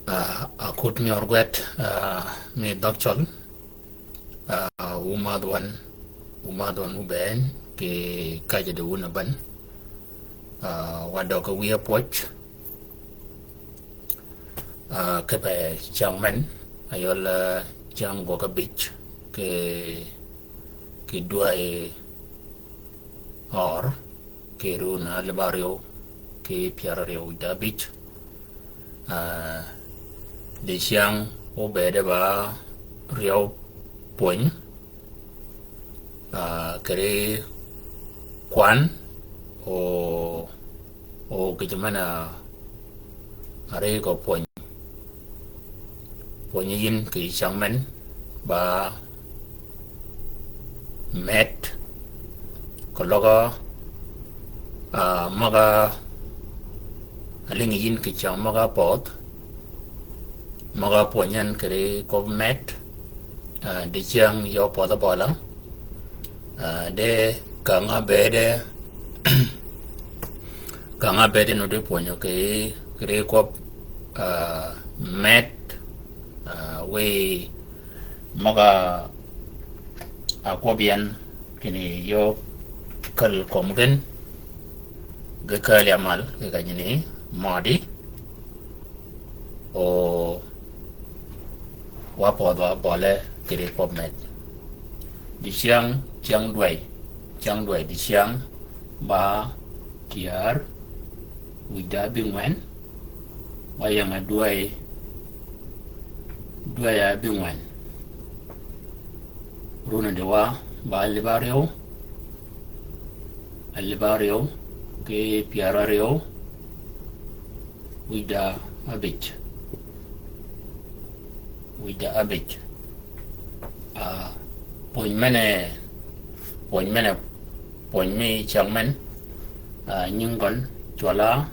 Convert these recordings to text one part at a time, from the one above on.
akut mi orgwet mi dokchol umadwan uben ke kaje de wuna ban wado ka wiya poch ke pe changmen ayol chang go ka bich ke duai or ke runa le barrio ke piara reo da bich de siang o bede ba reo poin kere kwan o ke mana are ko poin yin ke changmen ba met ko logo maga aling yin ke chang maga pot maga ponyan kere ko met de chang yo poto bola de kanga bede no de ponyo ke kere ko met we maga akwabian kini yo kal komgen ge kal yamal ge kanyini modi o wapo do bole kiri popmet di siang duai di siang ba tiar wida bingwen wayang duai ya bingwen runa dewa ba alibario ke piara reo wida abich poin mi changmen nhưng còn chola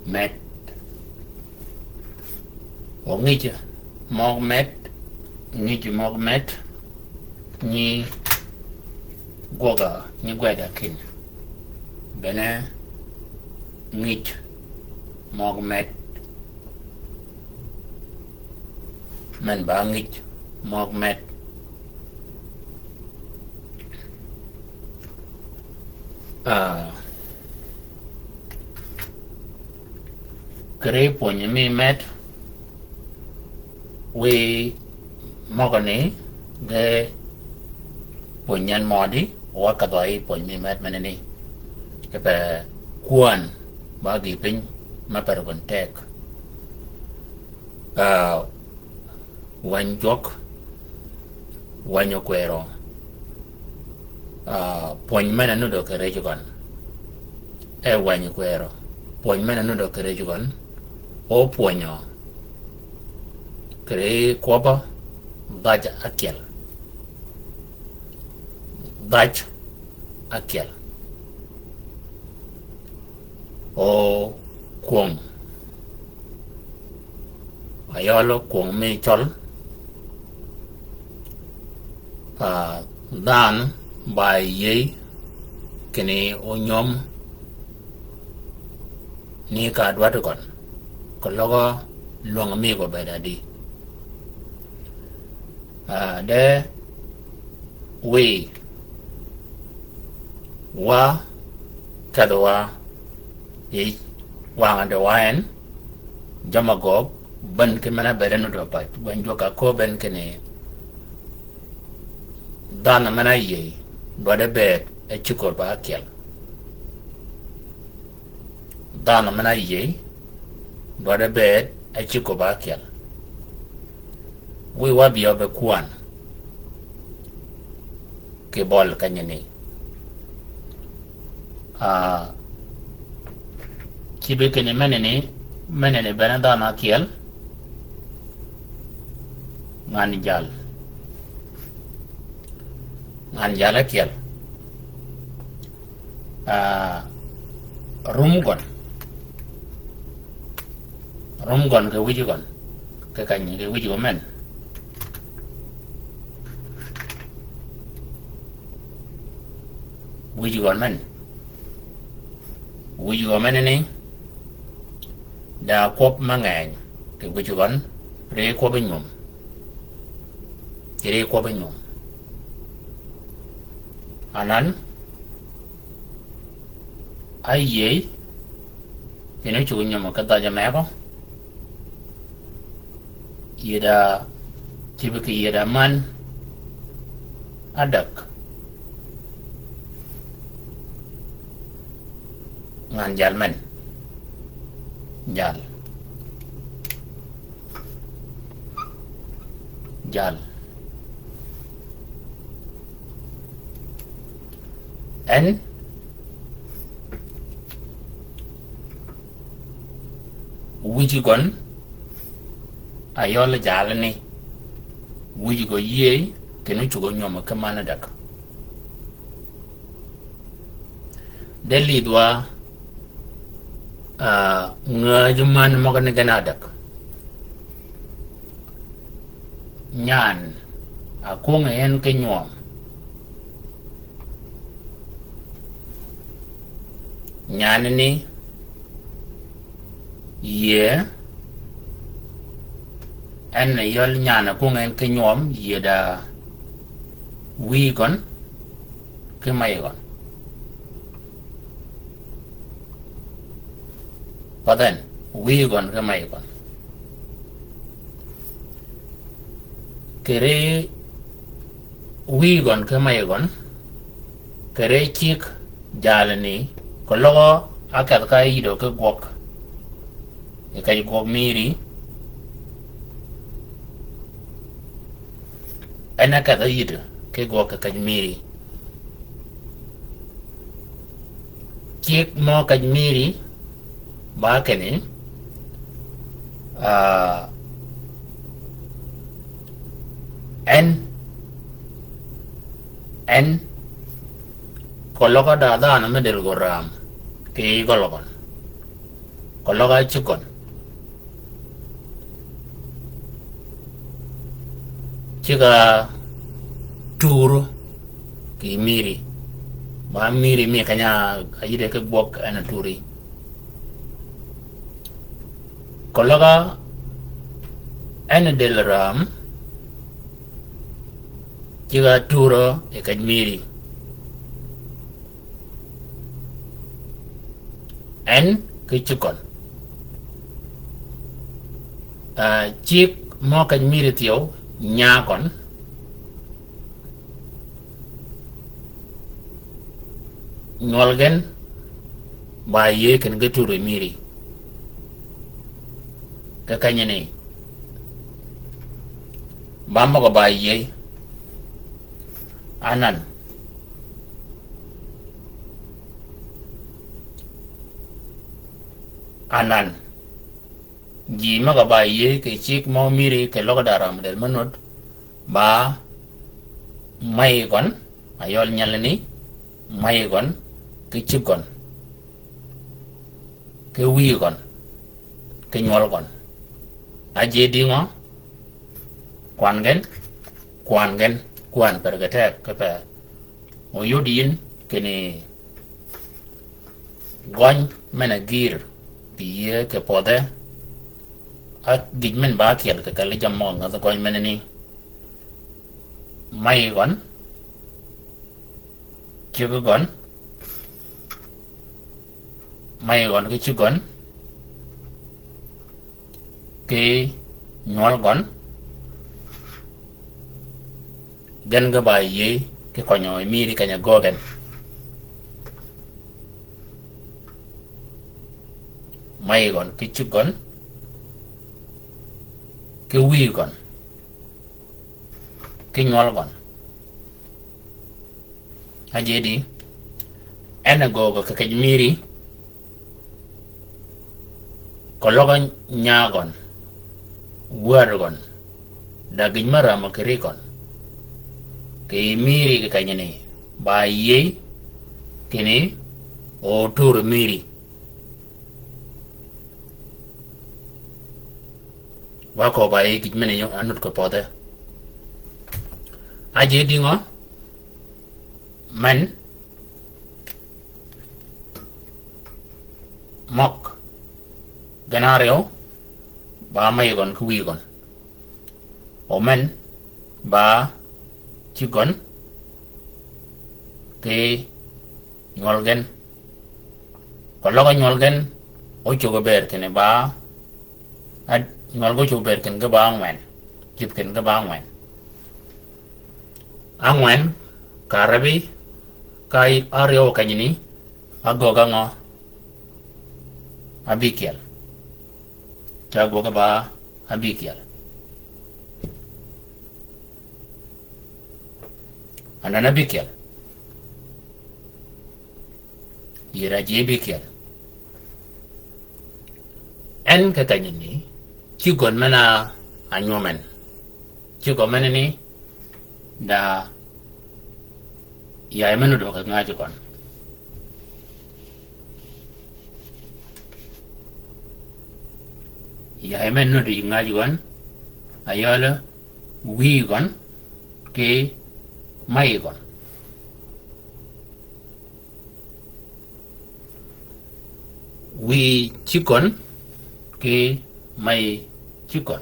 met o ngi chứ mog met ni gweda kin bene ngich mog met men ba ngich mog met kere ponye mi met we mogane de ponyan modi wa kadai ponye met meneni kepe kuan bagi pin ma per kontek wanyo kwero pony mena nudo kere jugan wanyo kwero pony mena nudo kere jugan o ponyo kere koba daj akel o kuong ayolo kuong mi chol dan by ye kene o nyom ni ka dwatu kon ko logo luang mi ko beda di de we wa kadwa ye wa ande waen jamago ban ke mana beda no do pat ban joka ko ben kene dana mana ye dwade bet e chikor ba kel dana mana ye dwade bet e chikor ba kel we wa biyo be kuan ke bol kanyeni kibe kene menene bena dana kel ngani jal kel rumgon ke wijugon ke kanyi ke wijugo men wuji gon men ni da kop mangai ke wuji gon re ko benyum anan ai thì nói chuyện nhưng mà cái ta cho mẹ có ida tibiki ida man adak ngan jal men jal en wuji gon ayol jalani wuji go ye kenu chugo nyoma kamana dak deli dwa ngajuman magane ganadak nyan aku ngayen ke nyom nyan ni ye en yol nyana ku ngayen ke nyom ye da wi gon ke may gon paden wi gon ke may gon kere wi gon ke may gon kere chik jalani ko logo akat ka yido ke gok e kay gok miri ana kata yido ke gok ka miri chik mo ka miri ba kene en koloka da na medel goram ke golokon koloka chukon chika turu ki miri ba miri mi kanya ayide ke bok ana turi koloka ana del ram chika turo e ka miri en ke chukon chik mo ka miri tiyo nya kon ngolgen ba ye ken ge turu miri ka kanya ne bamba ko ba ye anan ji maga ba ye ke chik mo miri ke loga daram del manot ba may gon ayol nyalani may gon ke chikon ke wi gon ke nyol gon aje dingo kwan pergatek ke pa o yodin kene gon menagir piye ke pode at digmen ba kiel ke kali jamong ga gon meneni may gon chugon may gon ke chugon ke nyol gon gan ga ba ye ke konyo miri kanya gogen may gon ke chugon ke wi gon ke nyol gon aje di ena gogo ke miri ko logo nyagon wargon daging mara makirikon ke miri ke kanya ni ba ye kini o tur miri wako ba ye gitmene yo anut ko pode aje dingo man ganareo ba may gon ku wi gon omen ba ci gon ke nyolgen ko logo nyolgen o chugo ber kene ba ad nyolgo chugo ber ken ga ba ngwen chip ken ga ba ngwen angwen karabi kai areo kanyini agoga ngo abikiel jago ga ba abikiel anana bikiel yira je bikiel en ka kanyini chigon mana anyomen chigon mana ni da ya menu do ka ngaji kon ya menu do ngaji kon ayala wi kon ke mai kon wi chikon ke mai chikon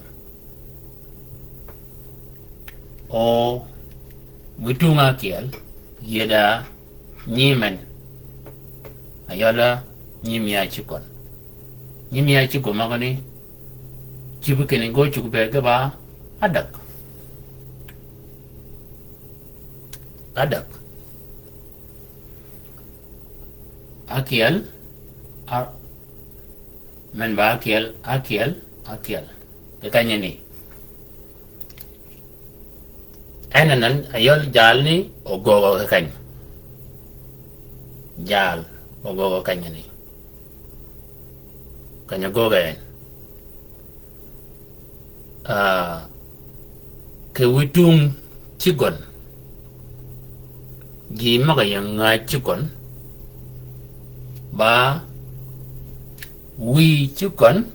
o witunga kiel yeda nyimen ayala nyimia chikon magani chibu kene go chuku berga ba adak akiel men ba akiel katanya ni enanan ayol jal ni ogogo kakany jal ogogo kanya ni kanya goga en ke witung chigon gi maga yang chigon ba wi chigon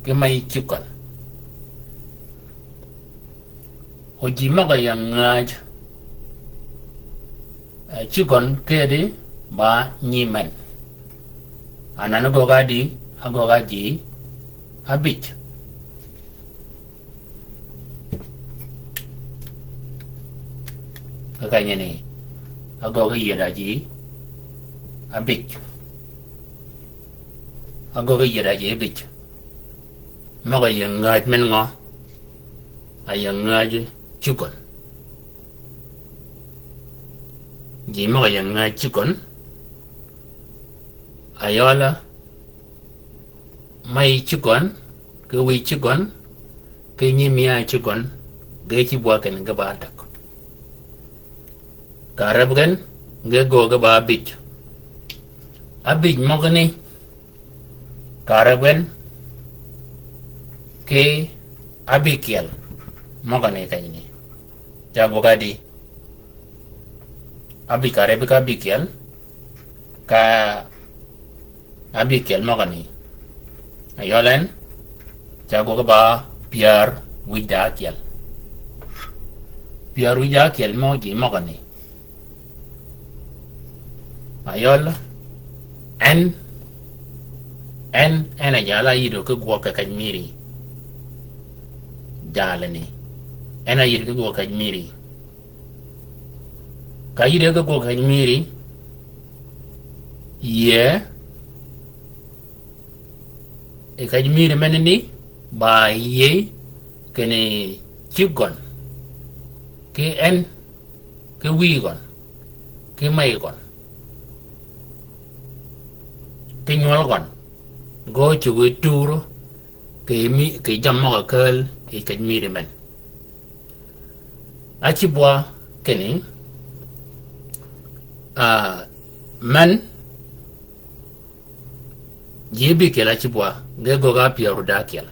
ke mai chigon hoji maga yang chigon kedi ba nyimen anana goga di habit kakanya ni agoga yeda ji habit agoga yeda ji habit maga yang men ngo ayang chigon ji maga yang chigon ayola mai chigon ke wi chigon ke nyimia chigon ge chi bua ken ga ba dak karab gen ge go ga ba bich abich mogani karab gen ke abikiel mogani kayni jago gadi abikare bika abikiel ka abikiel mogani ayolen jago ga ba piar widakiel moji mogani ayol en ajala yido ke gwo ka kanyiri jalani en ayir ke gwo kanyiri ka yide ke gwo kanyiri ye e kanyiri menini ba ye kene chigon ke en ke wigon ke maigon ke nyolgon go chugu turo ke jammo ka kel ke kanyiri men achi bua kene man jibi kela achi bua ge goga piaru dakiel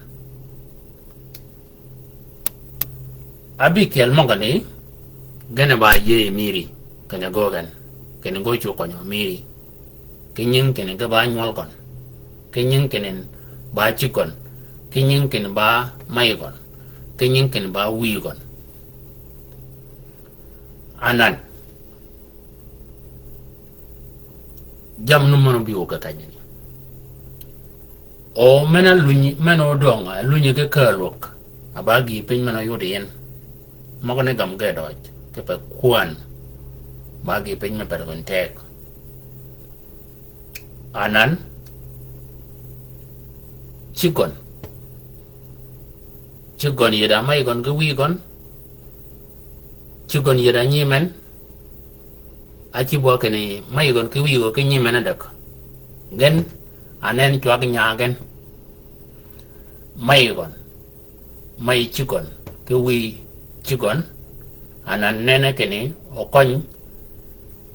abikel mogani gane ba ye miri kene gogan kene go chu konyo miri kinyin kene ga ba nyol kon kinyin kene ba chikon kinyin kene ba maigon kinyin kene ba wigon anan jam no mono biwo ka tanya o mena lunyi meno donga lunyi ke kerlok abagi pin mena yudien magone gam ge doj ke pe kwan bagi pin me per tek anan chikon yeda mai gon ge wi gon chikon yeda nyimen achi bo ke ni mai gon ke wi go ke nyimen adak gen anen chwag nyagen mai chikon ke wi chikon anan nene kene okony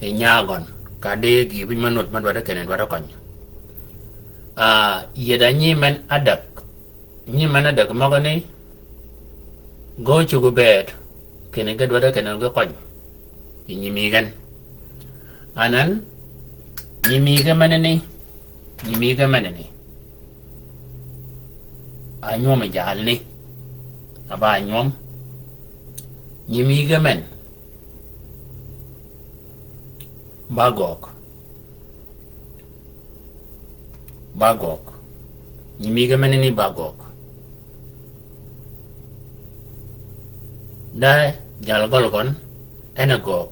e nyagon kade gi bin manut man wada kene wada kony yeda nyimen adak magane go chugo bed kene gad wada kene go kony nyimigan anan nyimiga manene anyom jalni aba anyom nyimiga men bagok nyimiga men ni bagok da jalgolgon enagok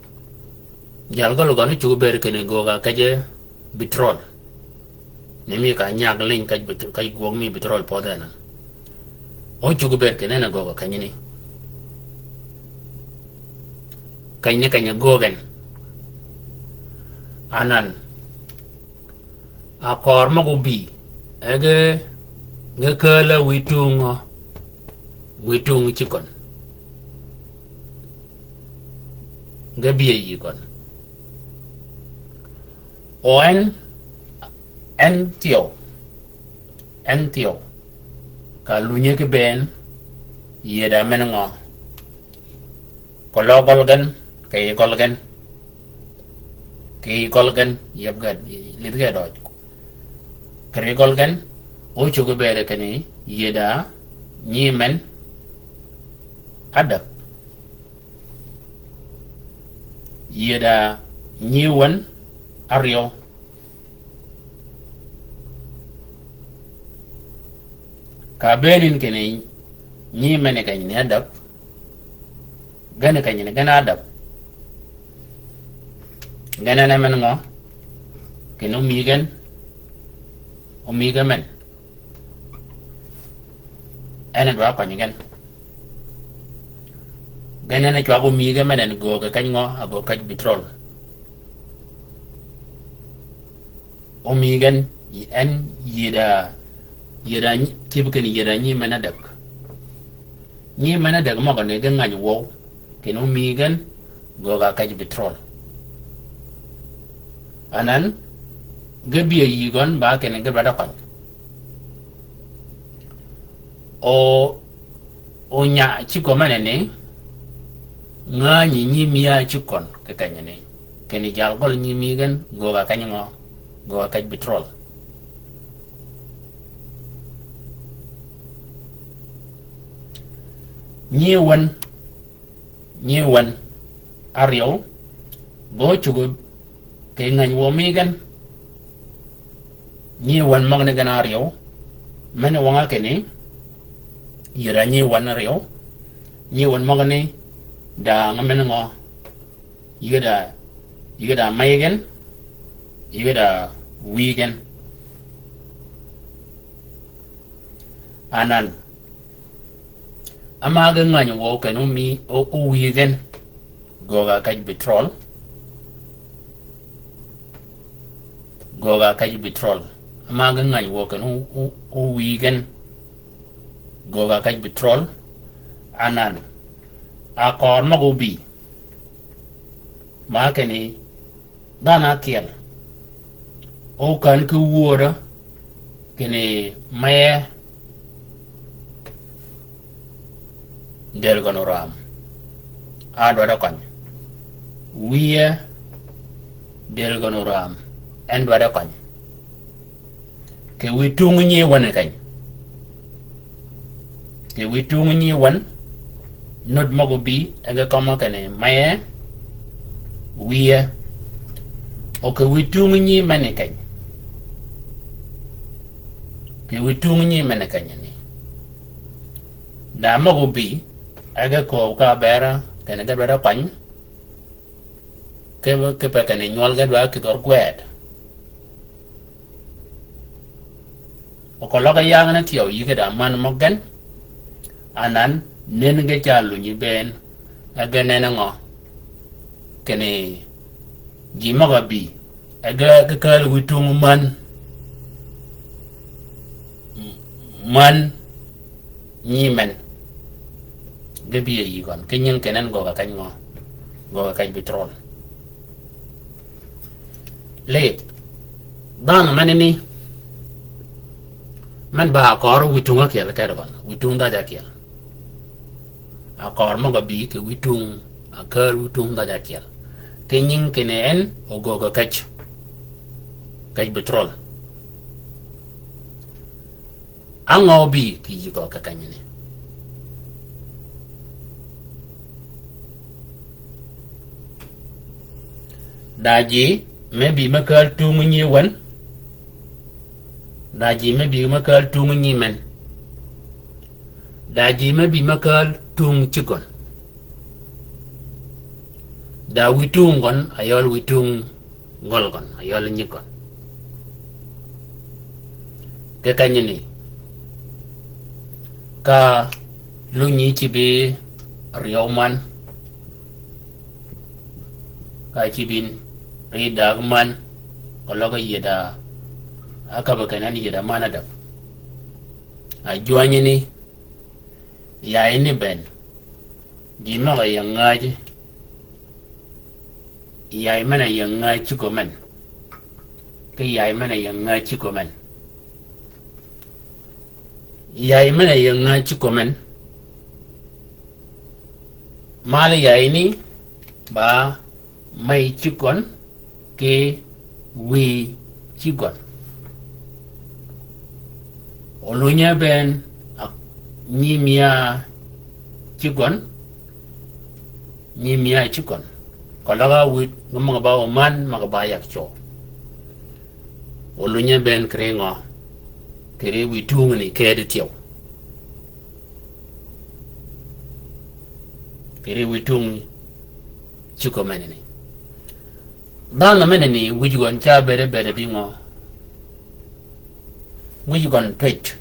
jalgolgon chu ber kene goga kaje bitrol nemi ka nyag lin kaj gog mi bitrol podena o chu ber kene na goga kanyini kanya gogen anan akor magubi ege ngekala witung chikon gabiye yikon o en tio ka lunye ke ben yeda menengo kologolgan kay golgan yabgad lidga doj kay golgan o chugo bere kani yeda nyimen adak yeda nyiwan aryo ka benin kene nyimen kany ne adak gane kany ne gana adak gana na men ngo kene omiga men ene dwa kany gana na chwa omiga men en go ka kany ngo ago kaj bitrol omigan en yida tibken yida nyimen adak mo ne gangany wo kene omigan go ka kaj bitrol anan gabiya yigon ba kene gabada kon o nya chiko manene nga nyimia chikon ke kanyane kene jalgol nyimigan go ga kanyo go ka bitrol nyewan aryo go chugo ke ngany wo migan nyewan magne gan aryo mene wanga kene yira nyewan aryo nyewan magne da ngamen ngo yigada maygen yigada wigen anan amaga ngany wo kenu mi o wigen goga kaj bitrol amaga ngany wo kenu o wigen goga kaj bitrol anan akor magubi makeni dana kiel o kan ku wora kene maye del gonoram ado da kon wiye del gonoram en do da kon ke witungu nyi wane kany ke witungu nyi wan not magubi aga kama kene maye wiye o ke witungu nyi mane kany ke witung ni mena kanyani da mago bi aga ko ka bera kana ga bera pan ke pa kana nyol ga ba ki dor kwet o ko loga yang na tiyo yi ga da man mogan anan nen ga chalu ni ben aga nena ngo kene ji mago bi aga ka witung man nyi men gabi yi gon kenyen kenen go ka ngo go ka petrol le dan manini man ba kor witunga ke ka gon witung da ja ke a kor mo gabi ke witung a kar witung da ja ke kenyen kenen o go ka petrol ango bi ki yi go ka kanyene daji maybe makal tungu nyi wan daji maybe makal tungu nyi men daji maybe makal tung chikon da witung gon ayol witung ngol gon ayol nyikon ke kanyene ka lu nyi chibi rioman ka chibin rida man kalau ka yeda aka bakanan yeda mana da a juanye ni ya ini ben di ma yang ngaji ya mana yang ngaji ko man ke ya mana yang ngaji ko man ya mana yang ngaji ko man mala ya ini ba mai chikon ke wi chikon olunya ben nyimia chikon kalaga wi ngomong ba man magabayak cho olunya ben krengo kere wi tungni kede tiyo kere wi tung chiko menene dan na menene wujugon cha bere bingo wujugon pet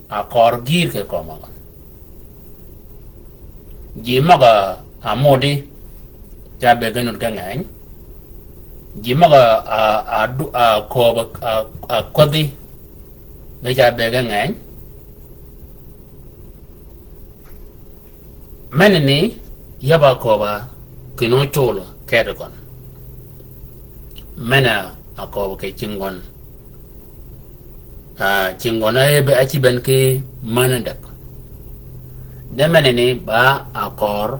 a kor gir ke komagan jimaga amodi cha beganur gangan jimaga a koba a kodi ne cha begangan menene yaba koba kino cholo keregon mena akoba ke chingon ebe achi ben ke manandak de menene ba akor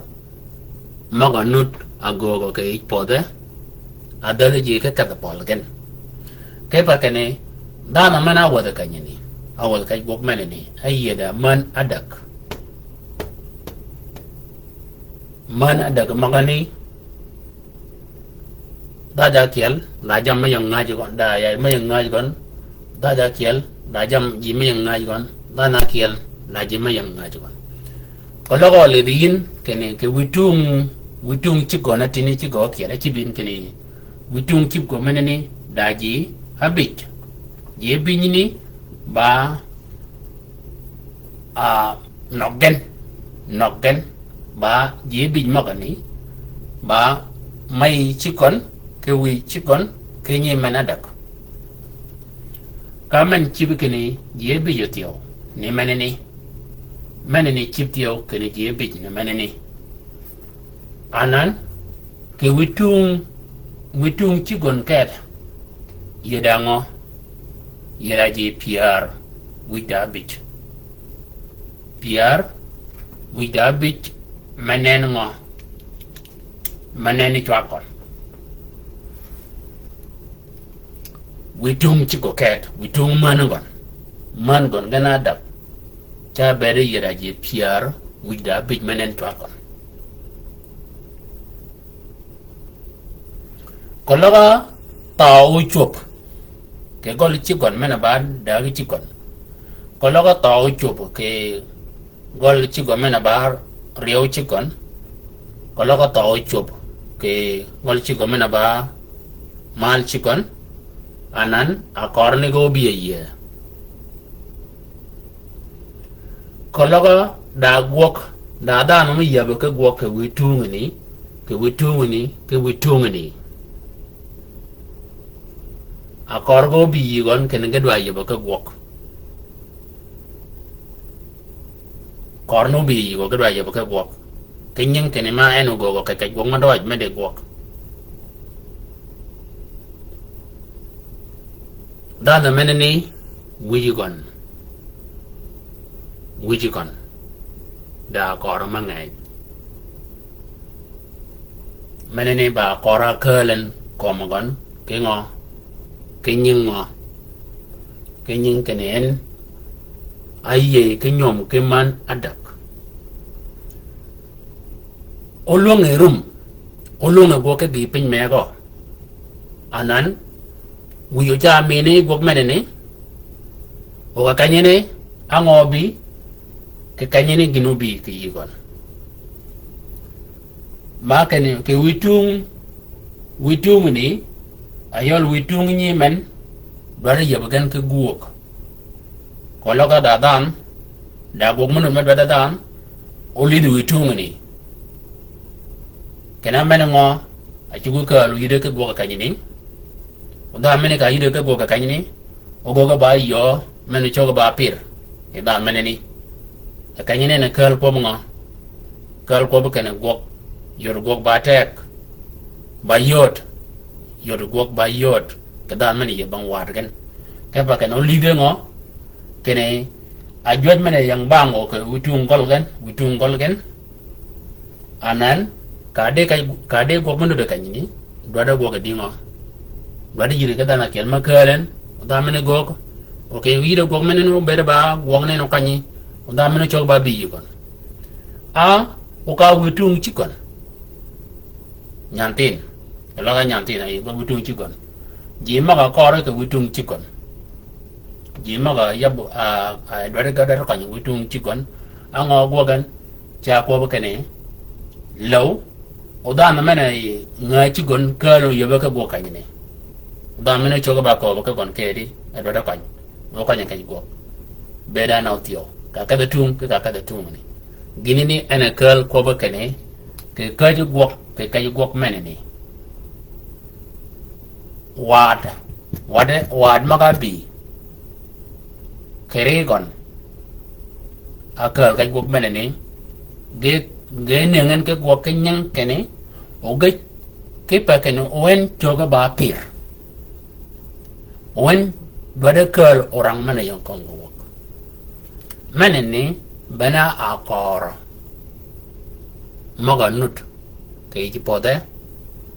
maganut agogo ke pode adale ji ke katapol gen ke pakene dana mana wada kanyani awal kai gok menene ayyada man adak magani dada kiel lajam mayang ngaji gon da ya mayang ngaji gon dada kiel lajam ji mayang ngaji gon dana kiel lajam mayang ngaji gon kalau kau lirin kene ke witung cikona tini ciko kiel cibin kene witung cip ko mana ni daji habit je binini ba noggen ba je bin magani ba mai cikon ke wi cikon ke nyi manadak kamen cibikini je bi yotio ni maneni ciptio kene je bi ni maneni anan ke witung cikon ket yedango yeraji PR wida bit maneni chwakon witung chiko ket witung mangon gana dap cha bere yeraji PR wida bit manen chwakon kolaga tau chop ke gol chigon mena ba da gi chigon ko logo to chup ke gol chigon mena ba riu chigon ko logo to chup ke gol chigon mena ba mal chigon anan akor ni go bi ye ko logo da gwok da da no mi yabo ke gwok ke witung ni ke witung ni akor go bi gon ken ge dwa yabo ke gwok kor no bi go ge dwa yabo ke gwok ke nyen ken ma eno go ke gwok ma doj me de gwok da da meneni wigon da kor ma ngai meneni ba kora kelen komagon ke ngo ke nyin kenen aye ke nyom ke man adak olong erum olong go ke bi pin me go anan wiyo ja mene go menene o ka kanyene angobi ke kanyene ginubi ke yigon makane ke witung ni ayol witung ni men dwara yabagan ke guok ko loga da dan da gog mun me da dan oli du witung ni kena men ngo a chugu ka lu yide ke guok ka nyini da men ka yide ke guok ka nyini o goga ba yo men choga ba pir e da men ni ka nyini na kal ko ngo kal ko ba kana guok yor guok ba tek ba yot yor guok ba yot ka da men ye bang war gen ka ba kana oli de ngo kene a jod men yang bango ke witung gol gen anan kade go mun do kanyini do da go ga dingo do da yiri kada na kel makalen da men go okay wi do go men no be ba go ne no kanyi da men chog ba bi gon a o ka witung chikon nyantin la ga nyantin ai go witung chikon ji ma ga ko ra ke witung chikon ji ma ga yabu a do da ga da kanyi witung chikon a ngo go gan cha ko ba kene law oda na mena nga chigon kalo yoba ka go kanyine oda mena choga ba ko ka gon kedi ado da kwany go kwanya ka go beda na utio ka da tung ni gini ni ana kal ko ba kane ke ka ji go ke mena ni wad magabi kere gon akal ka go mena ni ge nengen ke go ke nyang kene o ge ke pa kene wen choga ba pir wen bada kal orang mana yang kong go mana ni bana akor moga nut ke ji pode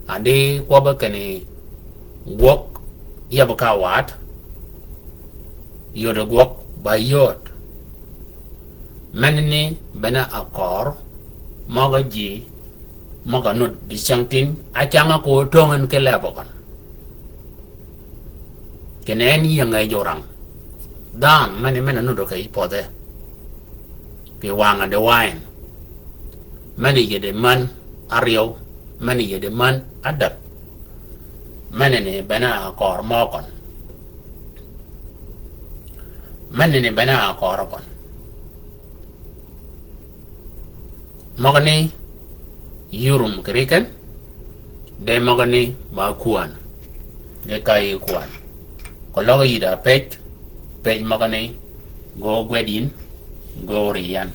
ade ko ba kene go ya ba ka wat yoda go ba yot mana ni bana akor moga ji moga nut di changtin achanga ko tongan ke lebokan kenen yang ngai jorang dan mane nut kai pode ke wanga de wine mane yede man ario mane yede man adap mane ne bana akor mokon mane ne bana akor kon magani yurum kerikan de magani ba kuan de kai kuan kalau ida pej magani go gwedin go rian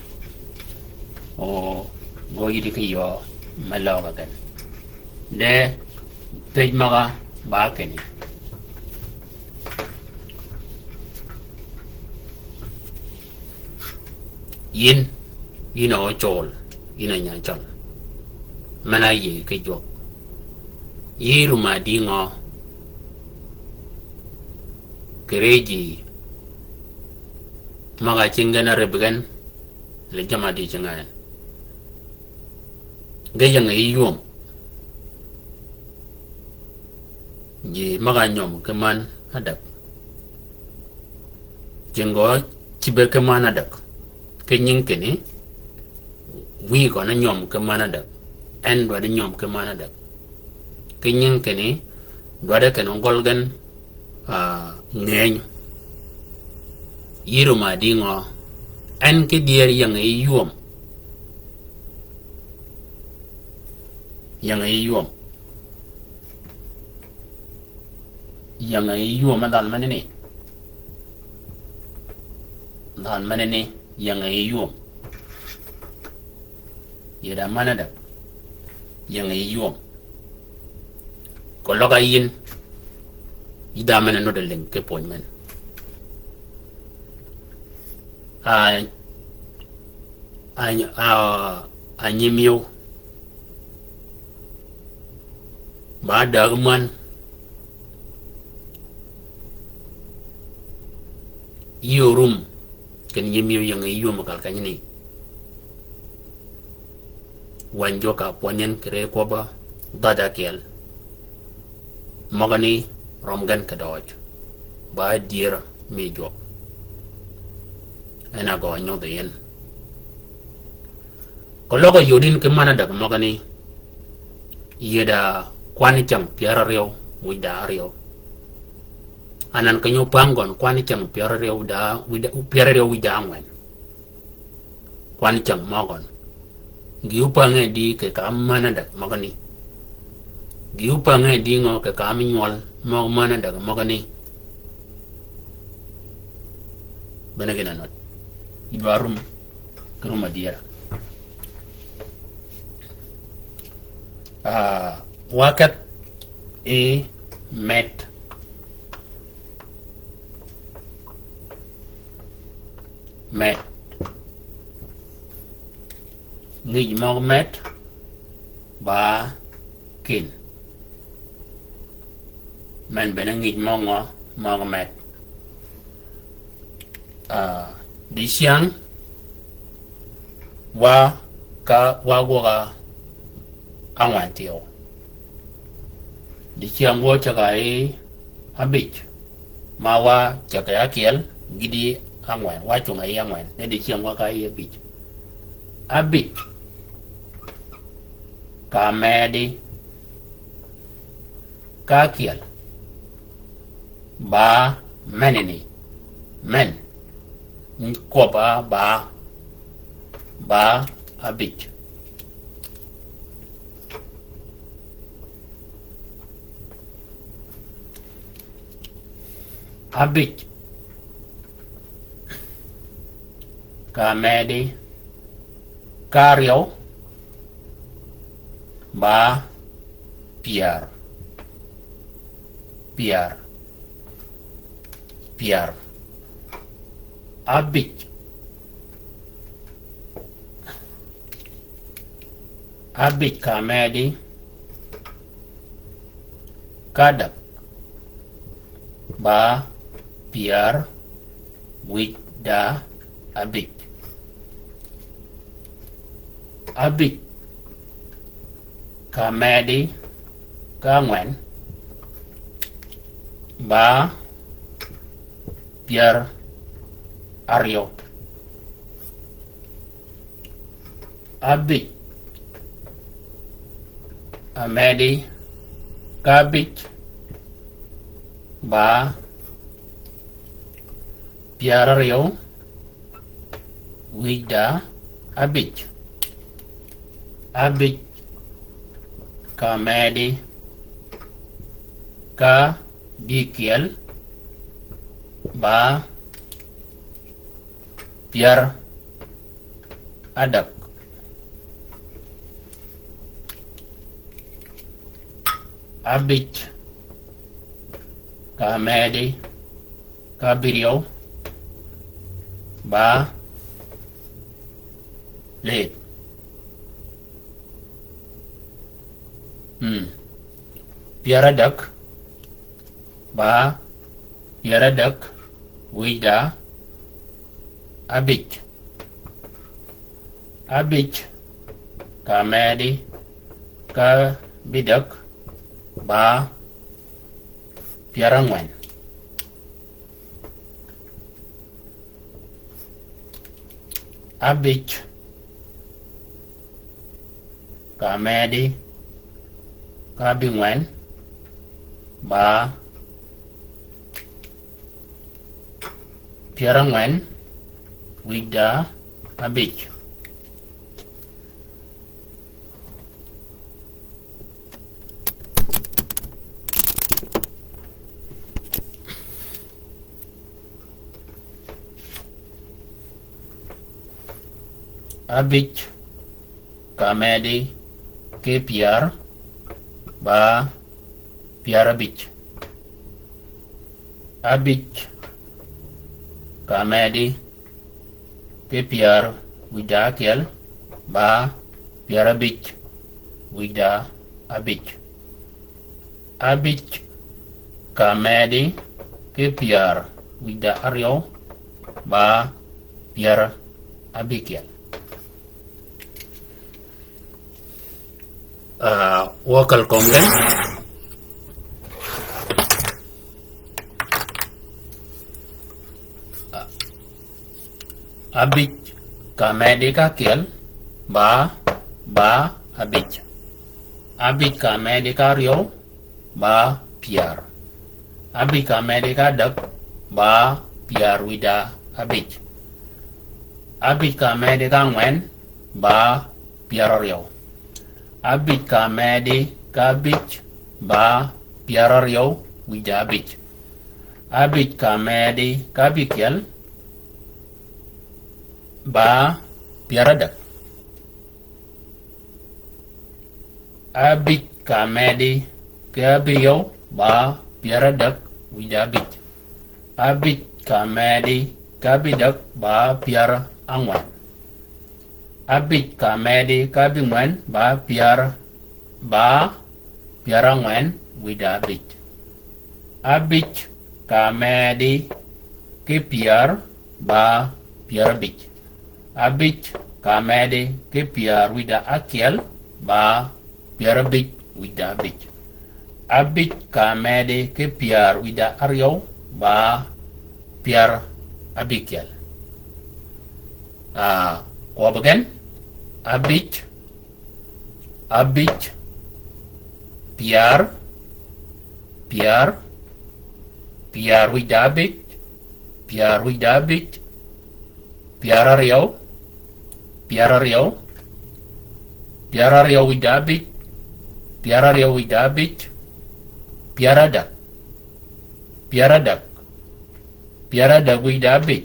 o go yidi kiyo malaga kan de pej maga ba keni yin ino chol ina nya chol mana ye ke jo yiru ma dingo kereji maga cingana rebegan le jama di cengan gaya ngai yom ji maga nyom keman hadap jengo chibe ke mana dak ke nyin kini wi ko na nyom ke mana dak en do de nyom ke mana dak ke nyin kini do de ke ngolgan ngeny yiru ma dingo en ke dier yang yuom yang yuom dan manini yang yuom yeda mana dak yang yuom ko loga yin ida mana no de len ke poñ men a nyimiu ba dagman yorum ken nyimiu yang yum kal kanyini wanjo ka ponyen kre ko ba dada kel magani romgan ka doj ba dir mi jok ena go nyo de yen ko logo yodin ke mana dak magani yeda kwani chang piara reo wida reo anan kanyo pangon kwani chang piara reo da wida piara reo wida angwen kwani chang magon giupange di ke kam mana dak magani giupange di ngo ke kam nyol mo mana dak magani benagina not ibarum keruma dia wakat met ngij mo met ba kin men bena ngij mo met di siang wa gua angwan tio di siang wo cakai habis mawa cakai akiel gidi angwan wa cunga angwan ne di siang wa kai habis kamedi kakiel ba menini men ko ba habis kamedi kario ba piar abik kamedi kadak ba piar wida abik kamedi kangwen ba piar aryo abik amedi kabik ba piar aryo wida abik kamedi ka bikiel ba piar adak abik kamedi kabirio ba late piara dak ba piara dak wida abik kamedi ka bidak ba piara ngwen Abic Kamedi Kabingwen Ba Pierangwen Wida Abic Abic Kamedi ke Piar Ba Piar Abic Abic Kamedi ke Piar Wida Kiel Ba Piar Abic Wida Abic Abic Kamedi ke Piar Wida Aryo Ba Piar Abikiel wakal kongen Abic Kamedi Kiel Ba Abic Abic Kamedi Rio Ba Piar Abic Kamedi Dak Ba Piar Wida Abic Abic Kamedi Ngwen Ba Piar Rio Abic Kamedi Kabic Ba Piar Rio Wida Abic Abic Kamedi Kabikiel Ba Piar Dak Abic Kamedi Kabio Ba Piar Dak Wida Abic Abic Kamedi Kabidak Ba Piar Angwan Abic Kamedi Kabingwen Ba Piar Angwen Wida Abic Abic Kamedi Kipiar Ba Piar Abic Abic Kamedi Kipiar Wida Akiel Ba Piar Abic Wida Abic Abic Kamedi Kipiar Wida Aryo Ba Piar Abikiel Ko bagen Abic Piar Wida Abic Piar Wida Abic Piar Aryo Wida Abic Piar Aryo Wida Abic Piar Adak Wida Abic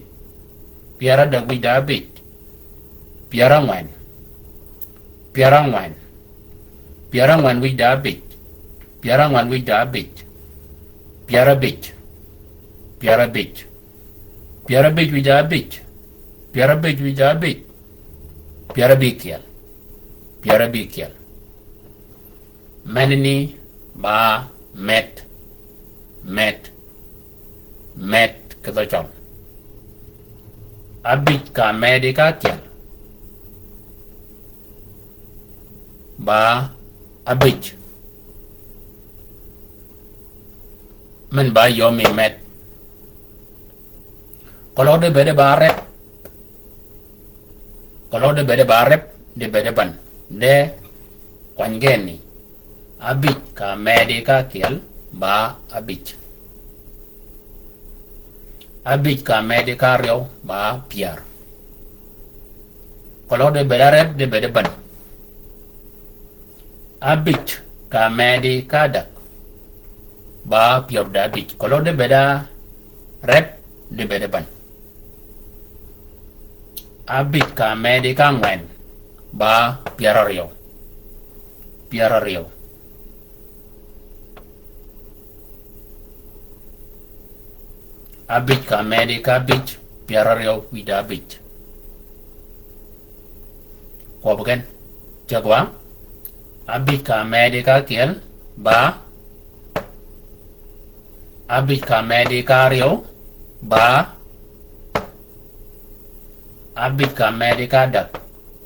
Piar Adak Wida Abic Piar Angwen Wida Abic Piar Angwen Wida Abic Piar Abic Wida Abic Piar Abic Wida Abic Piar Abikiel Menini Ba Met Kedocong Abic Kamedi Kiel Ba Abic Men ba yomi met kalau de bede barep de bede ban de kwangeni Abic Kamedi Kiel Ba Abic Abic Kamedi Rio Ba Piar kalau de bede rep de bede ban Abic Kamedi Dak Ba Piar Wida Abic kalau de beda rep de bede ban Abic Kamedi Ngwen Ba Piar Rio Abic Kamedi Kabic Piar Rio Wida Abic ko bagen jagwa Abic Kamedi Kiel Ba Abic Kamedi Rio Ba Abic Kamedi Dak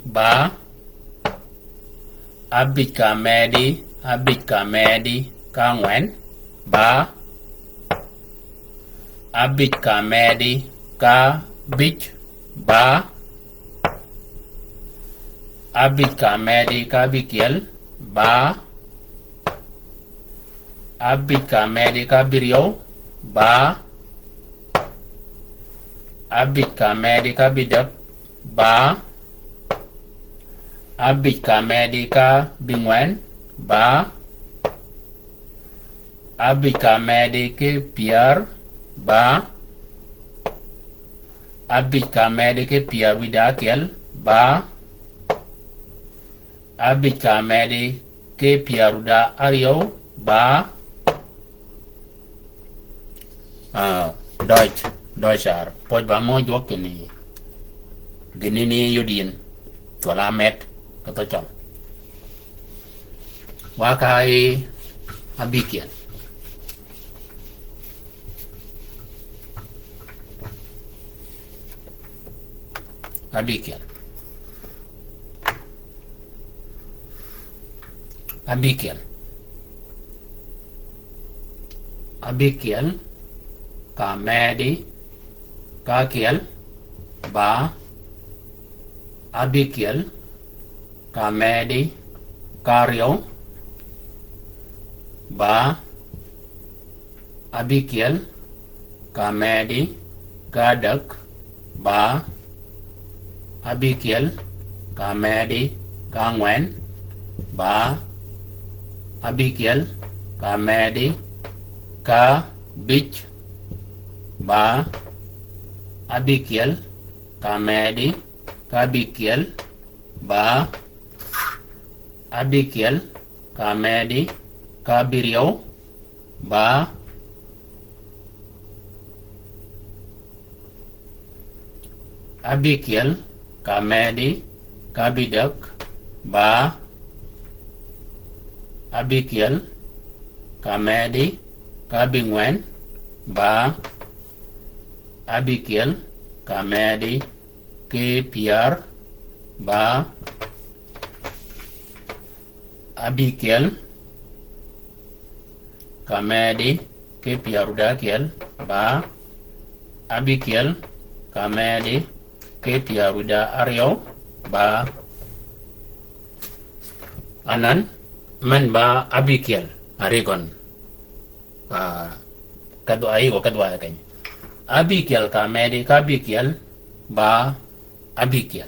Ba Abic Kamedi Ngwen Ba Abic Kamedi Kabic Ba Abit ka medi ka bikiel ba. Abit ka medi ka birio ba. Abit ka medi ka bidak ba. Abit ka medi ka bingwen ba. Abit ka medi ke piar ba. Abit ka medi ke piar widakiel ba. Abit ka medi ke piar uda ario ba. Deutsch poj ba mo jok ni gini ni yudin tola met kata chol wa kai abikiel abikiel abikiel abikiel ka medi ka kiel ba. Abikiel ka medi kario ba. Abikiel ka medi gadak ba. Abikiel ka medi kangwen ba. Abikiel ka medi ka bich ba. Abikiel ka medi ka bikiel ba. Abikiel ka medi ka birio ba. Abikiel ka medi ka bidak ba. Abikiel ka medi ka bingwen ba. Abikiel ka medi ke piar ba. Abikiel ka medi ke piar udakiel ba. Abikiel ka medi ke piar uda ario ba. Anan men ba Abikiel arigon kadwa ayo kadwa kanya. Abikiel ka medi ka bikiel ba. Abikiel.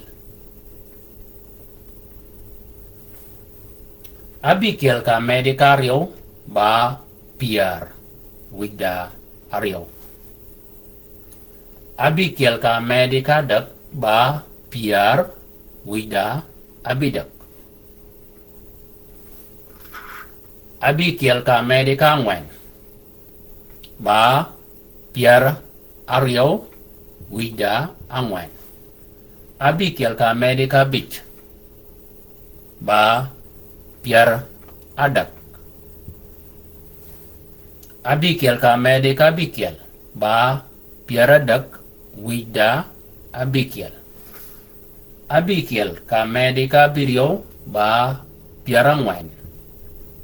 Abikiel ka medi ka ario ba. Piar wida ario. Abikiel ka medi ka dak ba. Piar wida abidak. Abikiel ka medi ka ngwen ba. Piar ario wida angwen. Abikiel ka medi ka bich ba. Piar adak. Abikiel ka medi ka bikiel ba. Piar adak wida abikiel. Abikiel ka medi ka birio ba. Piar angwen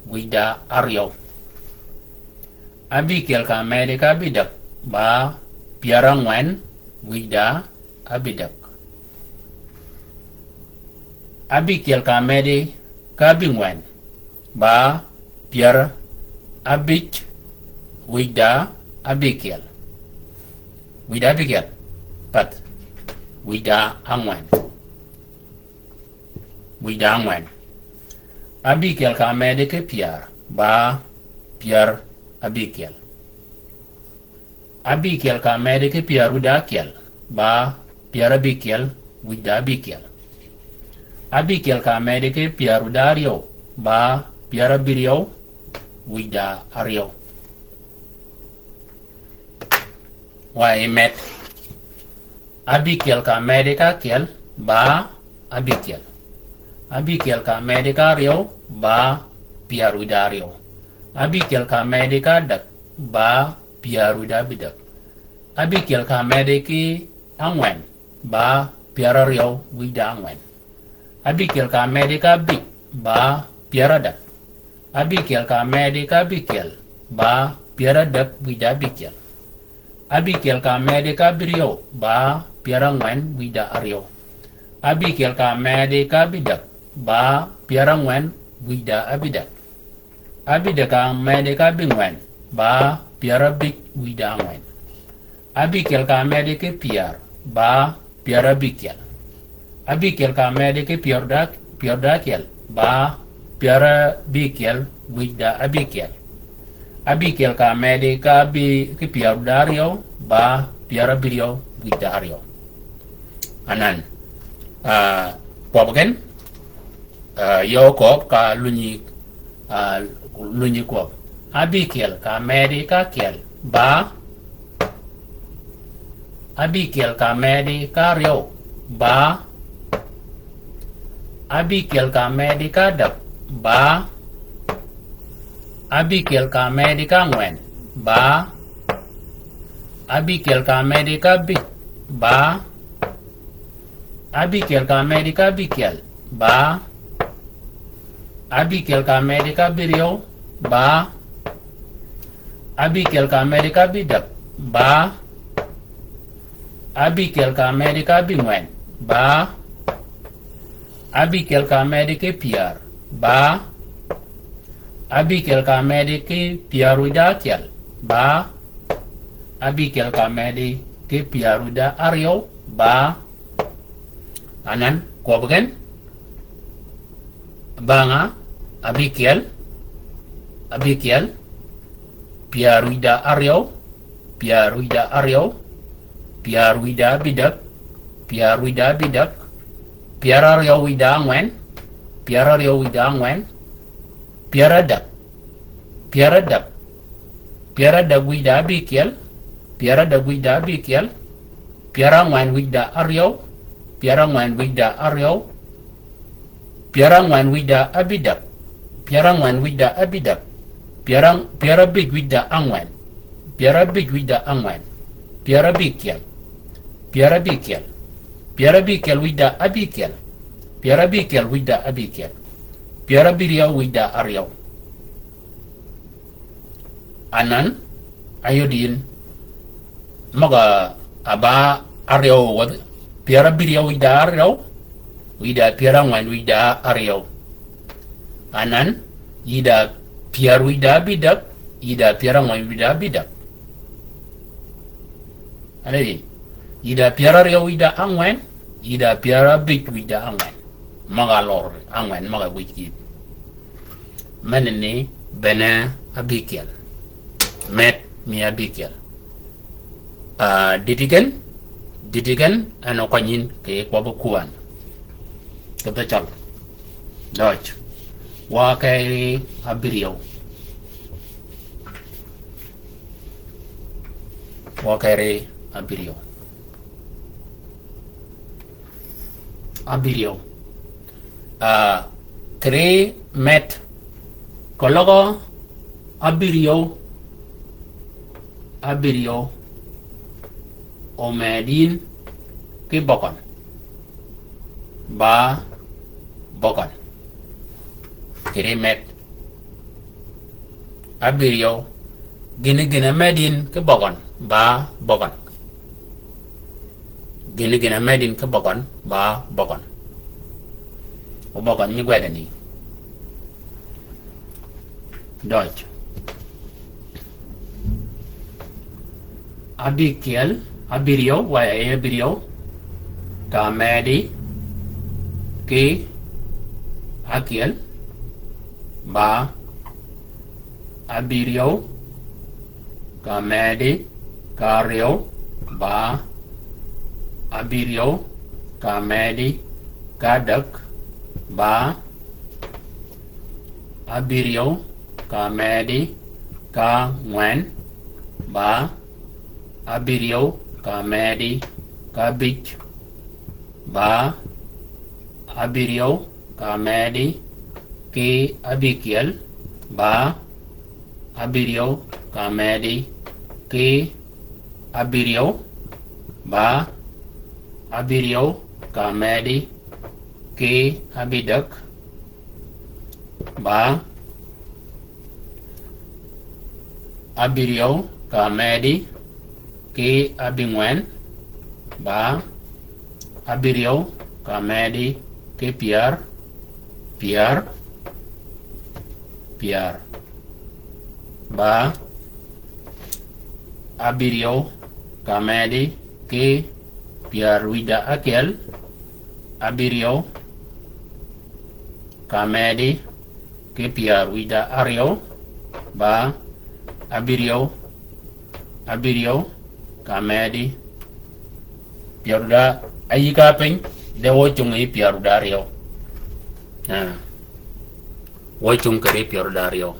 wida ario. Abikiel ka medi ka bidak ba. Piar angwen wida abidak. Abikiel ka medi ka bingwen ba. Piar abich wida abikiel. Wida abikiel pat wida angwen. Wida angwen. Abikiel ka medi ke piar ba. Piar abikiel. Abikiel ka medi ke piar udakiel ba. Piar abikiel wida abikiel. Abikiel ka medi ke piar udario ba. Piar abirio wida ario. Wai met. Abikiel ka medi ka kiel ba. Abikiel. Abikiel ka medi ka ario ba. Piar udario. Abikiel ka medi ka dak ba. Piar uda bidak. Abikiel ka medi ki angwen ba. Piar ario wida angwen. Abikiel ka medi ka bik ba. Piar adak. Abikiel ka medi ka bikiel ba. Piar adak wida bikiel. Abikiel ka medi ka birio ba. Piar angwen wida ario. Abikiel ka medi ka bidak ba piara ngwen wida abidak. Abidak ka mede ka bingwen ba piara bik wida ngwen. Abikel ka mede ke piar ba piara bikel. Abikel ka mede ke piar dakel ba piara bikel wida abikel. Abikel ka mede ka bi ke piar dario ba piara birio wida ario. Anan Kwabagen yo kop ka lunyi kop. Abikel ka mede ka kel ba Abikel ka mede ka rio ba Abikel ka mede ka dap ba Abikel ka mede ka ngwen ba Abikel ka mede ka bik ba Abikel ka mede ka bikel ba Abikel ka mede ka birio ba Abikel ka mede ka bidak ba Abikel ka mede ka bingwen ba Abikel ka mede ke piar ba Abikel ka mede ke piaruda kial ba Abikel ka mede ke piaruda ario ba Anan Kwabagen banga Abikel piaruda ario piaruda bidak piarario wida ngwen piaradak wida abikel piara ngwen wida ario piara ngwen wida abidak piara ngwen wida abidak piara big wida angwen piara bikel wida abikel piara biria wida ario. Anan ayodin maga aba ario wad piara biria wida ario piara ngwen wida ario. Anan ida piar wida bidak piara ngwen wida bidak. Alay ida piara rio wida angwen piara big wida angwen maga lor angwen maga wiki manene bena abikel met mi abikel ditigen ano kanyin ke kwabukuan kebecal doj wa kay abirio abirio tre met kologo abirio omedin ke bokon ba bokon tre met abirio gine medin ke bokon ba bokon gine medin ke bokon ba bokon o bokon ni gwedani Deutsch abirio ka medi ke akiel ba abirio ka medi ka rio ba abirio ka medi ka dak ba abirio ka medi ka ngwen ba abirio ka medi ka bich ba abirio ka medi ke abikiel ba abirio ka medi ke abirio ba abirio ka medi ke abidak ba abirio ka medi ke abingwen ba abirio ka medi ke piar piar ba abirio kamedi ke piar wida akel abirio kamedi ke piar wida ario ba abirio kamedi piaruda ayika pen de wochungi piaruda ario wochung kare piaruda ario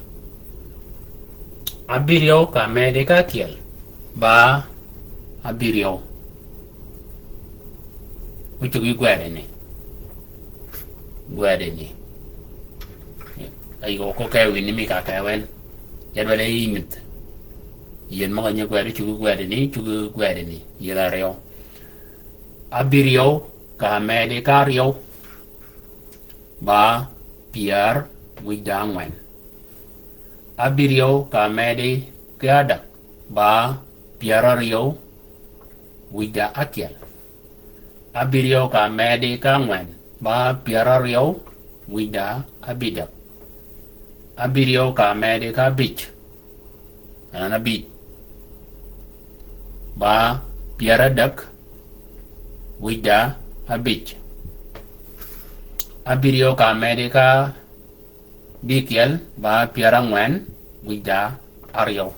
abirio kamedi ka kiel ba abirio uchugi gwede ni ayo ko kay wini mi ka kawen yadwale yimit yen mga nya gwede ni yela reo abirio kamedi ka rio ba piar widangwen abirio kamedi kada ba piara rio wida akyal abirio kamedi kangwen ba piara rio wida abidak abirio kamedi ka bich anana bich ba piara dak wida abich abirio kamedi ka bikiel ba piara ngwen wida ario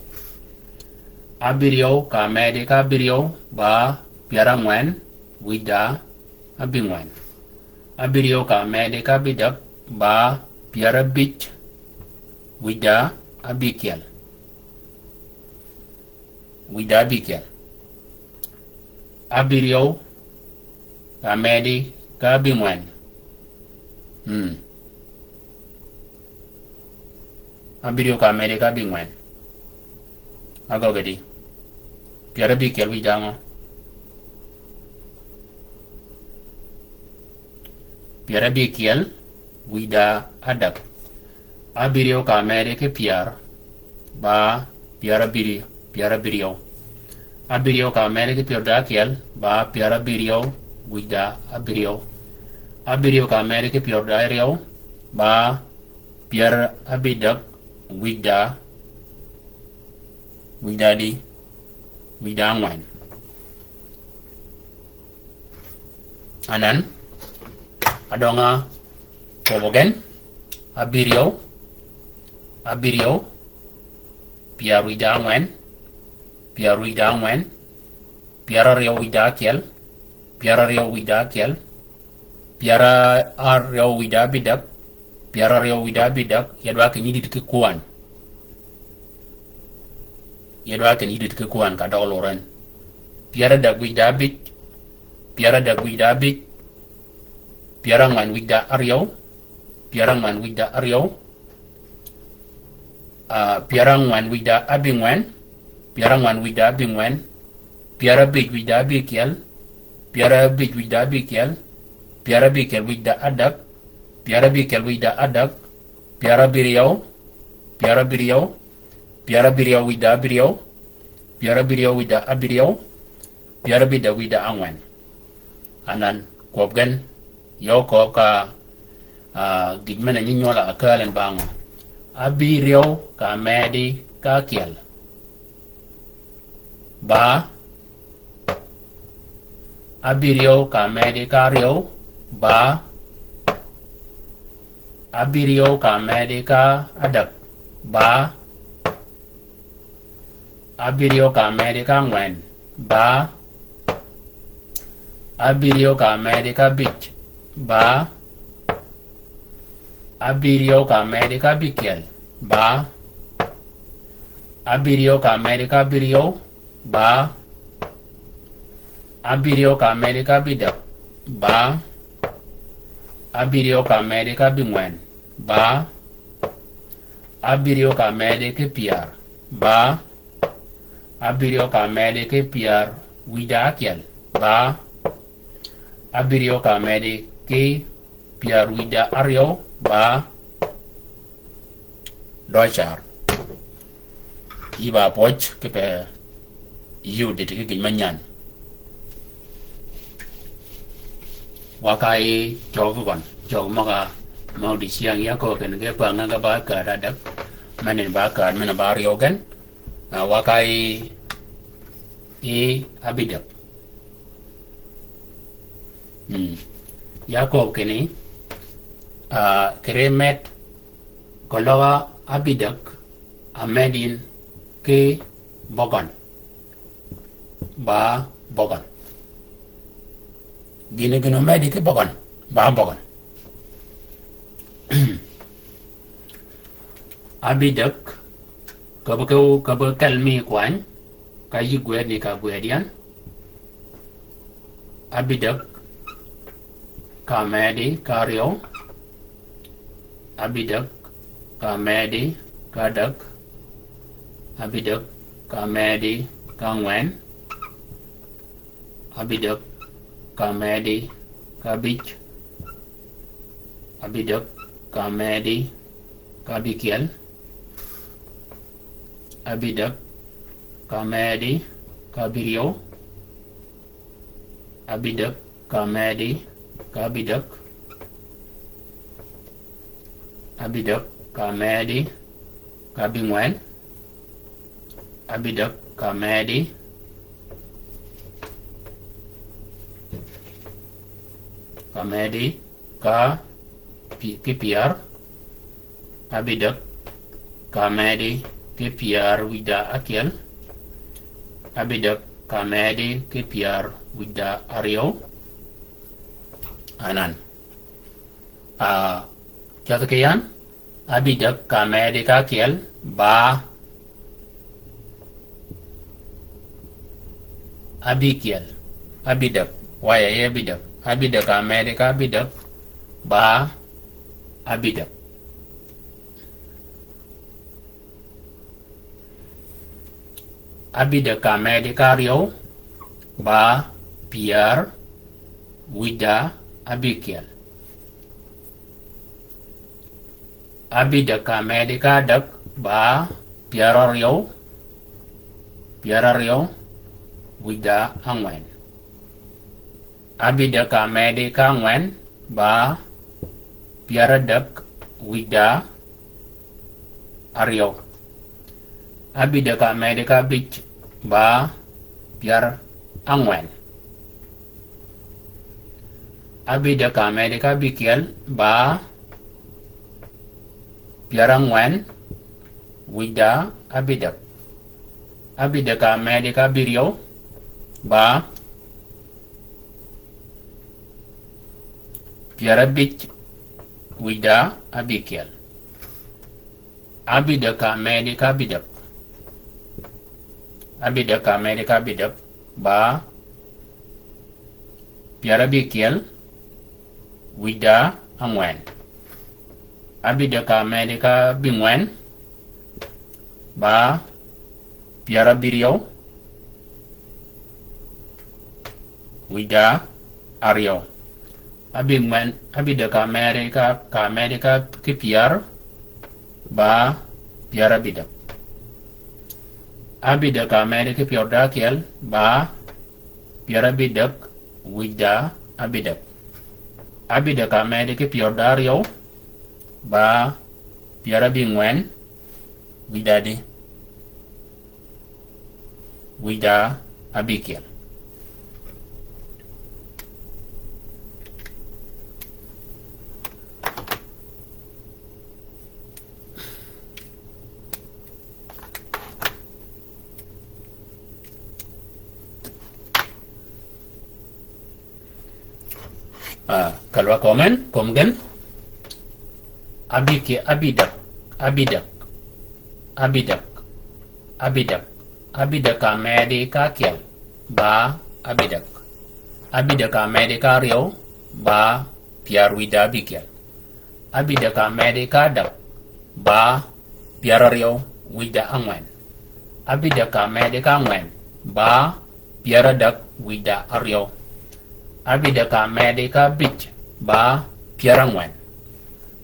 abirio kamedi ka birio ba piara ngwen wida abingwen abirio kamedi ka bidak ba piara bich wida abikiel abirio kamedi ka bingwen abirio kamedi ka bingwen agogedi piara bikiel widango piara bikiel wida adak abirio kamedi ke piar ba piara birio abirio kamedi ke piar dakiel ba piara birio wida abirio kamedi ke piar dario ba piar abidak wida ngwen anan adonga kobogen abirio piar wida ngwen piara rio wida kiel piara rio wida bidak yadwa ke nyidit ke kuan ka doloren piara dak wida bich piara ngwan wida ario piara ngwan wida abingwen piara bich wida bikiel piara bikiel wida adak piara birio wida abirio piara bida wida angwen anan kopgen yo ko ka gidmena nyinyola akalen bango abirio kamedi ka kiel ba abirio kamedi ka rio ba abirio kamedi ka adak ba abirio kamedi ka ngwen ba abirio kamedi ka bich ba abirio kamedi ka bikiel ba abirio kamedi ka birio ba abirio kamedi ka bidak ba abirio kamedi ka bingwen ba abirio kamedi ke piar ba abirio kamedi ke piar wida kiel ba abirio kamedi ke piar wida ario ba dochar iba poch ke pe yu de ke manyan wakai jog maga mau di siang ya ko ken ge pa nga ba ka radak manin ba ka mana ba riogan wakai abidak Yakob kini keremet kolawa abidak amedin ke bogan ba bogan gini gino medi ke bogan ba bogan abidak kabakalmi kwan kayi gue ni ka gue dian abidak kamedi karyo abidak kamedi kadak abidak kamedi kangwen abidak kamedi kabich abidak kamedi kabikiel abidak kamedi kabirio abidak kamedi kabidak abidak kamedi kabingwen abidak kamedi ka kipiar abidak kamedi kipiar wida akiel abidak kamedi kipiar wida ario anan Katakian abidak kamedi kakiel ba abikiel abidak waya abidak kamedi kabidak ba abidak abidak kamedi kario ba piar wida abikiel abidak kamedi kadak ba piarario wida angwen abidak kamedi kangwen ba piaradak wida ario abidak kamedi kabich ba piar angwen abidak kamedi kabikiel ba piar angwen wida abidak abidak kamedi kabirio ba piara bich wida abikiel abidak kamedi kabidak abidak kamedi kabidak ba piara bikiel wida angwen abidak kamedi kabingwen ba piara birio wida ario abingwen abidak kamedi kipiar ba piara bidak abidak kamedi kipiar dakiel ba piara bidak wida abidak abidak kamedi kipiar dario ba piara bingwen widadi wida abikiel kalwa komgen abidak kamedi kakiel ba abidak kamedi kario ba piar wida abikiel abidak kamedi kadak ba piar ario wida angwen abidak kamedi kangwen ba piar adak wida ario abidak kamedi kabich ba piar angwen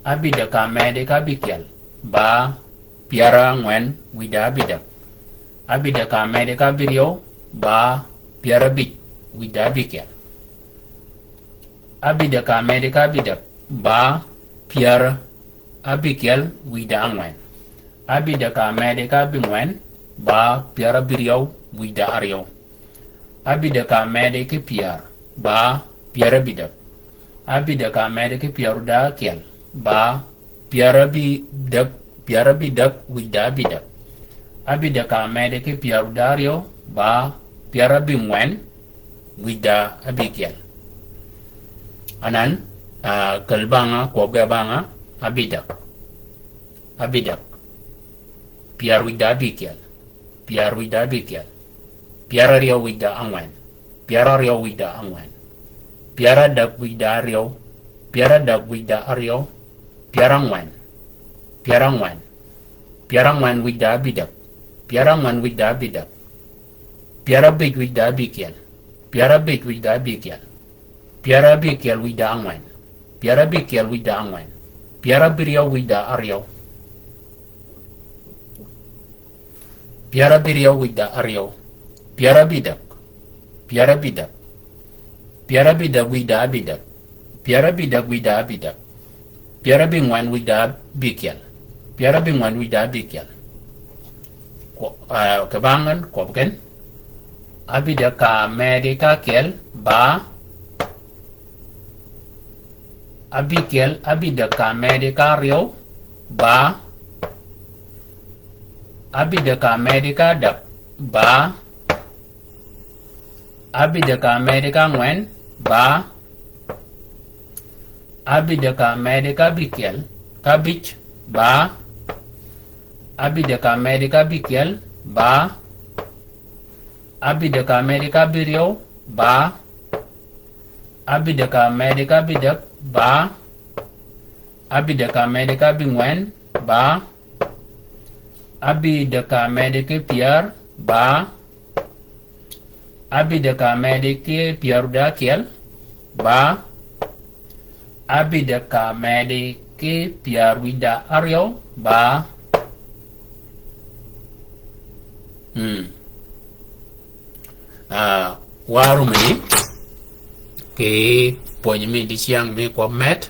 abidak kamedi kabikiel ba piar angwen wida abidak abidak kamedi kabirio ba piar bich wida abikiel abidak kamedi kabidak ba pier abikel wida angwen. Abi da ka mede ka bingwen ba pier abiriyo wida ariyo. Abi da ka mede ke pier ba pier abidak. Abi da ka mede ke pier da kel ba pier abidak wida abidak. Abi da ka mede ke pier da ariyo ba pier abingwen wida abikel. Anan kalbanga banga abidak piar wida abikel piara rio wida angwen piara dak wida rio piara angwen wida abidak piara big wida abikel piara bikel wida angwen piara birio wida ario piara bidak wida abidak piara bingwan wida bikel kebangan kopken abidak ka medika kel ba abidak ka medika rio ba abidaka Amerika dak ba abidaka Amerika ngwen ba abidaka Amerika bikel kabich ba abidaka Amerika bikel ba abidaka Amerika birio ba abidaka Amerika bidak ba abidaka Amerika bingwen ba abi deka medike piar ba abi deka medike piar dakiel ba abi deka medike piar wida aryo ba waru mi ke poñ mi di siang mi ko met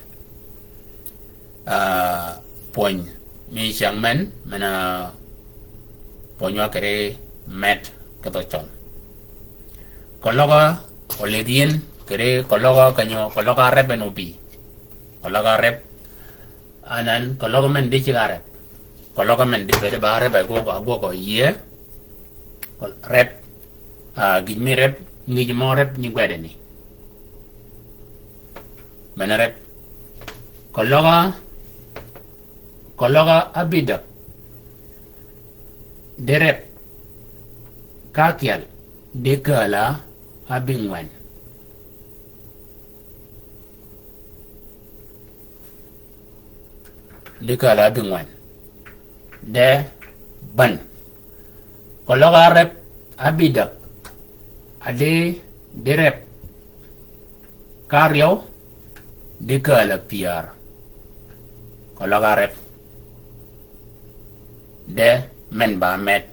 poñ mi siang men mana ponyo kere met katochon kologa oledien kere kologa kanyo kologa rep enobi kologa rep anan kologa men di chigare kologa men di bede bare ba go ye rep gidmi rep ni mo rep ni gwede ni mana rep kologa abidak derep kakial dekala abingwan de ban kologa rep abidak ade derep karyo dekala piar kologa rep de men ba met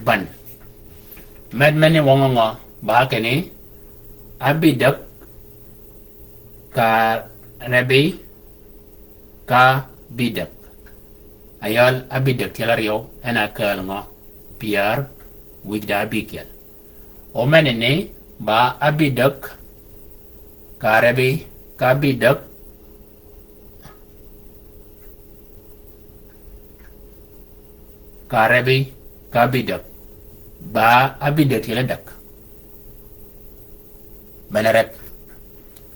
ban meni wongongo ba keni abidak ka rebi ka bidak ayal abidak kelario ena kalngo piar wigda bikel o menene ba abidak ka rebi ka bidak karebi kabidak ba abidak iladak banarep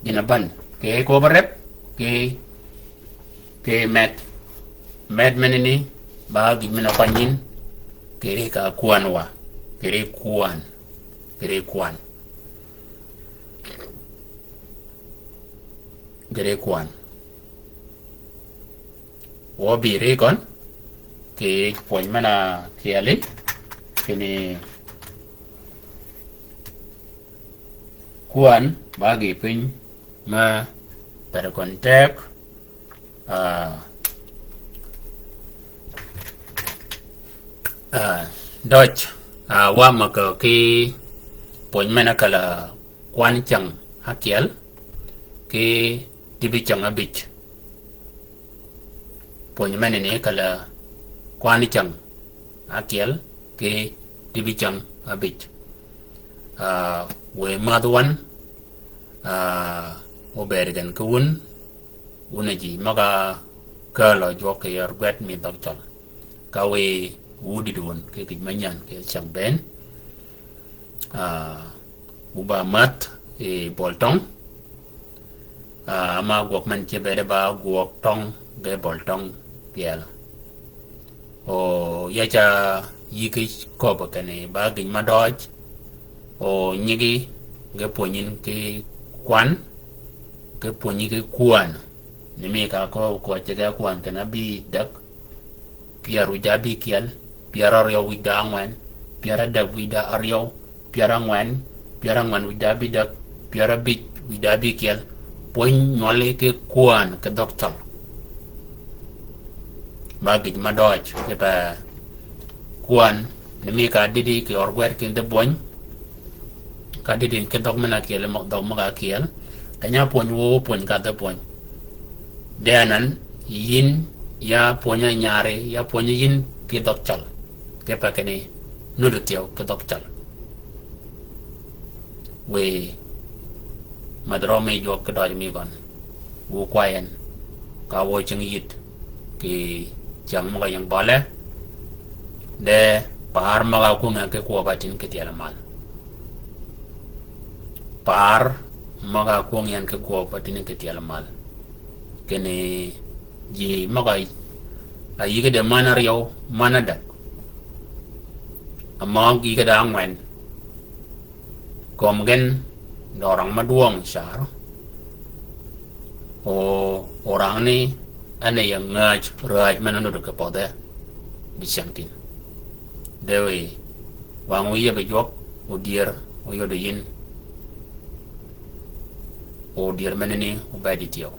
dinaban ke ko barep ke met menini ba gimina panyin kere ka kuanwa kere kuan wo bire kon ke poin mana kiali kini kuan bagi pin ma terkontak Dutch wa maka ki poin mana kala kuan chang hakial ki tibi chang abich ponyo mene ne kala kwani chang akiel ke tibi chang abich we madwan obergan kun unaji maga kala joke yar gwet mi dog chal kawe wudi don ke manyan ke chang ben uba mat e boltong ma guok man che bere ba guok tong ge boltong piel o yacha yiki ko ba kane ba gin ma doj o nyigi ge ponin ke kwan ke poni ke kwan ni me ka ko che ga kwan kana bi dak piaru jabi kiel piara ryo wida ngwan piara dak wida aryo piara ngwan wida bi dak piara bi wida bi kiel poin nyole ke kwan ke doktor bagi ma doj ke ba kwan ni me ka didi ke orgwer ke de boñ ka didi ke dog mena kiel mo dog ma kiel kanya poñ wo poñ ka de poñ denan yin ya poña nyare ya poña yin ke doktor ke pa kene nudu tiaw ke doktor we madrome jok ke doj mi gon wo kwayen ka wo ching yit ki chang mga yang bale de par mga kunga ke kuwa batin ke tiala mal par mga kunga yan ke kuwa batin ke tiala mal kene ji mga ayi ke de mana riyaw mana dak amang yi ke da ngwen kom gen dorang maduang syar o orang ni ane yang ngaj raj manano ke pode bisangtin dewe wangu iya bejok udir oyo de yin o dir menene ubadi tiyo